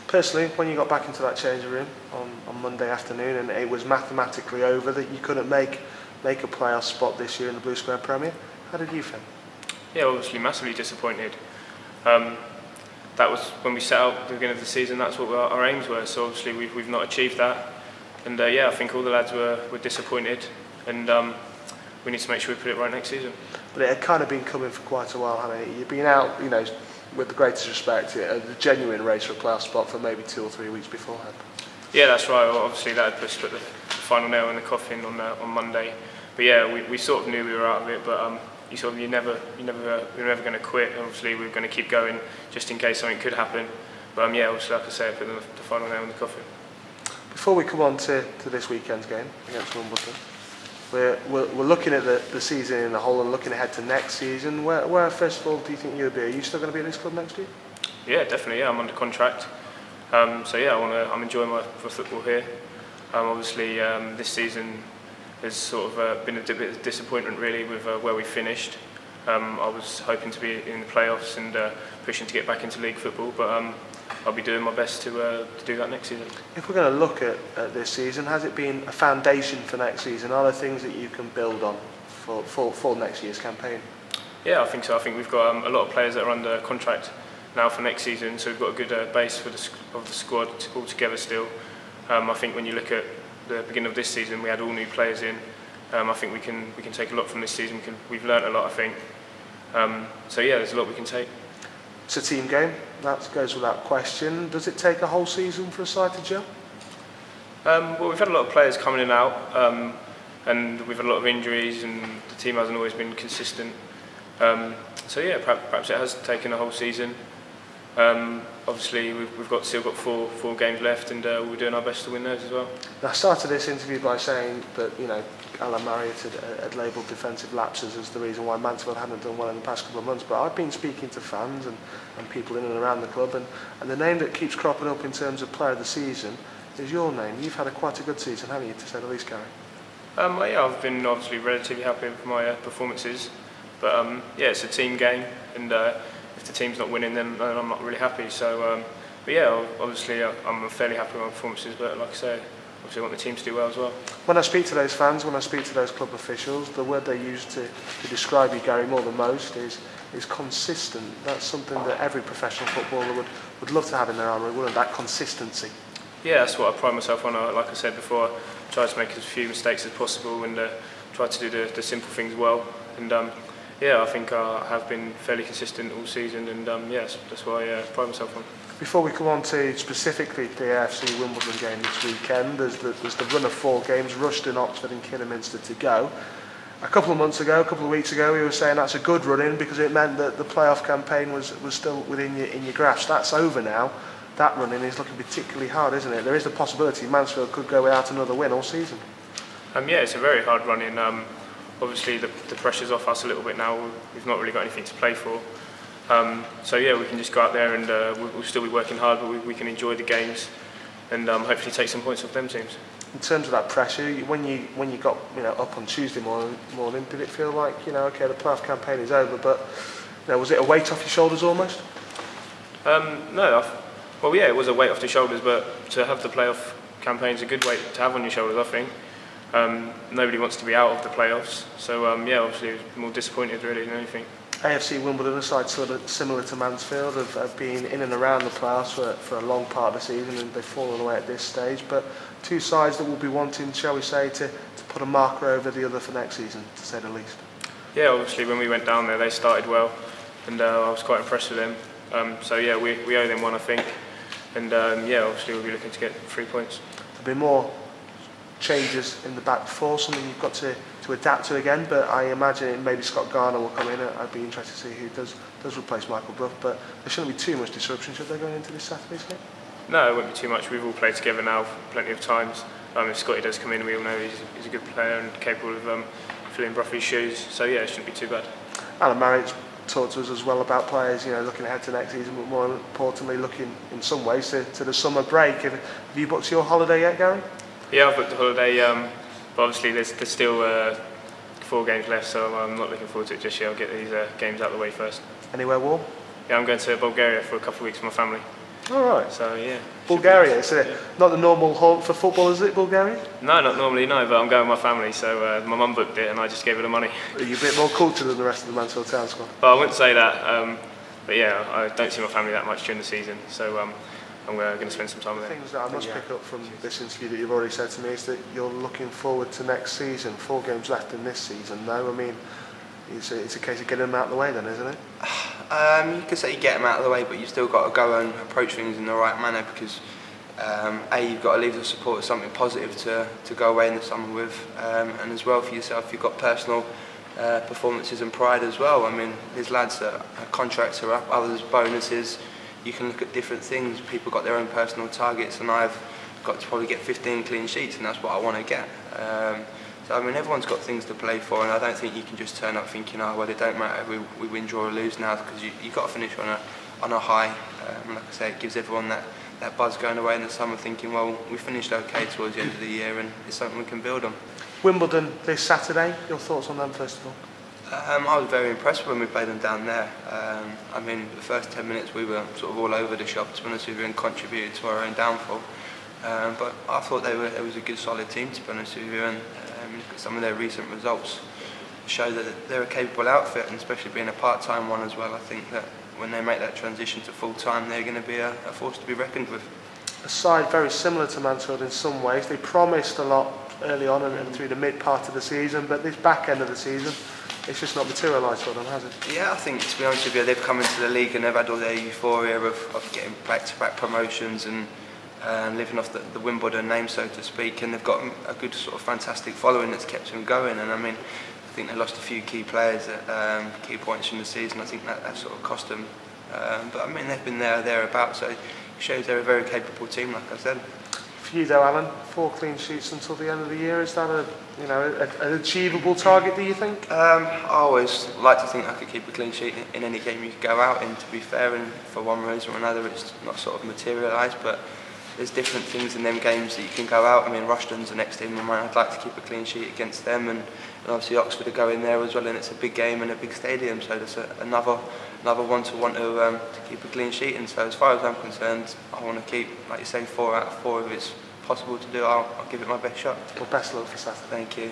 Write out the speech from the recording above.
Personally, when you got back into that changing room on Monday afternoon and it was mathematically over that you couldn't make a playoff spot this year in the Blue Square Premier, how did you feel? Yeah, obviously massively disappointed. That was when we set out at the beginning of the season. That's what our aims were. So obviously we've not achieved that, and yeah, I think all the lads were disappointed, and we need to make sure we put it right next season. But it had kind of been coming for quite a while, hadn't it? You've been out, with the greatest respect, a genuine race for a playoff spot for maybe 2 or 3 weeks beforehand. Yeah, that's right. Obviously that had put the final nail in the coffin on Monday. But yeah, we sort of knew we were out of it, but you're never going to quit. Obviously we're going to keep going just in case something could happen. But yeah, obviously like I say, I put the final nail in the coffin. Before we come on to this weekend's game against Wimbledon, we're looking at the season in the whole and looking ahead to next season. Where first of all do you think you'll be? Are you still going to be at this club next year? Yeah, definitely. Yeah, I'm under contract. So yeah, I'm enjoying my football here. Obviously, this season has sort of been a bit of disappointment really with where we finished. I was hoping to be in the playoffs and pushing to get back into league football, but I'll be doing my best to do that next season. If we're going to look at this season, has it been a foundation for next season? Are there things that you can build on for next year's campaign? Yeah, I think so. I think we've got a lot of players that are under contract now for next season, so we've got a good base of the squad all together still. I think when you look at the beginning of this season, we had all new players in. I think we can take a lot from this season. We've learnt a lot, I think. So yeah, there's a lot we can take. It's a team game, that goes without question. Does it take a whole season for a side to gel? Well, we've had a lot of players coming in and out, and we've had a lot of injuries, and the team hasn't always been consistent. So yeah, perhaps it has taken a whole season. Obviously, we've still got four games left, and we're doing our best to win those as well. Now, I started this interview by saying that Marriott had labelled defensive lapses as the reason why Mansfield hadn't done well in the past couple of months. But I've been speaking to fans and people in and around the club, and the name that keeps cropping up in terms of player of the season is your name. You've had quite a good season, haven't you, to say the least, Gary? Yeah, I've been obviously relatively happy with my performances, but yeah, it's a team game, and if the team's not winning, then I'm not really happy. So, but yeah, obviously I'm fairly happy with my performances, but like I say, obviously I want the team to do well as well. When I speak to those fans, when I speak to those club officials, the word they use to describe you, Gary, more than most is consistent. That's something that every professional footballer would love to have in their armoury, wouldn't that consistency? Yeah, that's what I pride myself on. Like I said before, I try to make as few mistakes as possible and try to do the simple things well. And yeah, I think I have been fairly consistent all season, and yes, that's what I pride myself on. Before we come on to specifically the AFC Wimbledon game this weekend, there's the run of 4 games, Rushden, Oxford and Kidderminster to go. A couple of weeks ago, we were saying that's a good run in because it meant that the playoff campaign was still within your grasp. That's over now. That run in is looking particularly hard, isn't it? There is the possibility Mansfield could go without another win all season. Yeah, it's a very hard run in. Obviously, the pressure's off us a little bit now. We've not really got anything to play for. So yeah, we can just go out there and we'll still be working hard, but we can enjoy the games and hopefully take some points off them teams. In terms of that pressure, when you got up on Tuesday morning, did it feel like okay, the playoff campaign is over, but was it a weight off your shoulders almost? No, well yeah, it was a weight off the shoulders, but to have the playoff campaign is a good weight to have on your shoulders, I think. Nobody wants to be out of the playoffs, so yeah, obviously more disappointed really than anything. AFC Wimbledon, a side sort of similar to Mansfield, have been in and around the playoffs for a long part of the season, and they've fallen away at this stage. But 2 sides that will be wanting, shall we say, to put a marker over the other for next season, to say the least. Yeah, obviously when we went down there, they started well, and I was quite impressed with them. So yeah, we owe them one, I think, and yeah, obviously we'll be looking to get 3 points. There'll be more changes in the back 4, something you've got to adapt to again, but I imagine maybe Scott Garner will come in. I'd be interested to see who does replace Michael Brough, but there shouldn't be too much disruption, should there, going into this Saturday's game? No, it won't be too much. We've all played together now plenty of times. If Scotty does come in, we all know he's a good player and capable of filling Brough's shoes, so yeah, it shouldn't be too bad. Alan Marriott's talked to us as well about players, looking ahead to next season, but more importantly looking in some ways to the summer break. Have you booked your holiday yet, Gary? Yeah, I've booked the holiday, but obviously there's still 4 games left, so I'm not looking forward to it just yet. I'll get these games out of the way first. Anywhere warm? Yeah, I'm going to Bulgaria for a couple of weeks with my family. All right. So yeah. Bulgaria, it's not the normal haunt for football, is it, Bulgaria? No, not normally, no, but I'm going with my family, so my mum booked it and I just gave her the money. Are you a bit more cultured than the rest of the Mansfield Town squad? Well, I wouldn't say that, but yeah, I don't see my family that much during the season, so I'm going to spend some time with them. Things that I must pick up from this interview that you've already said to me is that you're looking forward to next season. 4 games left in this season, though. I mean, it's a case of getting them out of the way then, isn't it? You could say you get them out of the way, but you've still got to go and approach things in the right manner because you've got to leave the supporters something positive to go away in the summer with, and as well for yourself you've got personal performances and pride as well. I mean, there's lads that contracts are up, others bonuses. You can look at different things. People got their own personal targets, and I've got to probably get 15 clean sheets, and that's what I want to get. So I mean, everyone's got things to play for, and I don't think you can just turn up thinking, oh well, it don't matter, we win, draw or lose now, because you've got to finish on a high. And like I say, it gives everyone that buzz going away in the summer, thinking, well, we finished okay towards the end of the year, and it's something we can build on. Wimbledon this Saturday, your thoughts on them first of all? I was very impressed when we played them down there. I mean, the first 10 minutes we were sort of all over the shop, to be honest with you, and contributed to our own downfall. But I thought it was a good, solid team, to be honest with you, and some of their recent results show that they're a capable outfit, and especially being a part-time one as well. I think that when they make that transition to full-time, they're going to be a force to be reckoned with. A side very similar to Mansfield in some ways. They promised a lot early on and through the mid part of the season, but this back end of the season, it's just not materialised for them, has it? Yeah, I think, to be honest with you, they've come into the league and they've had all their euphoria of getting back-to-back promotions and living off the Wimbledon name, so to speak, and they've got a good sort of fantastic following that's kept them going. And I mean, I think they lost a few key players at key points in the season. I think that sort of cost them. But I mean, they've been thereabouts, so it shows they're a very capable team, like I said. For you though, Alan, 4 clean sheets until the end of the year, is that an achievable target, do you think? I always like to think I could keep a clean sheet in any game you go out in, to be fair, and for one reason or another it's not sort of materialised, but there's different things in them games that you can go out. I mean, Rushton's the next team in mind. I'd like to keep a clean sheet against them, and obviously Oxford are going there as well, and it's a big game and a big stadium, so there's another one to want to keep a clean sheet. And so as far as I'm concerned, I want to keep, like you say, 4 out of 4 if it's possible to do. I'll give it my best shot. Well, best luck for Saturday. Thank you.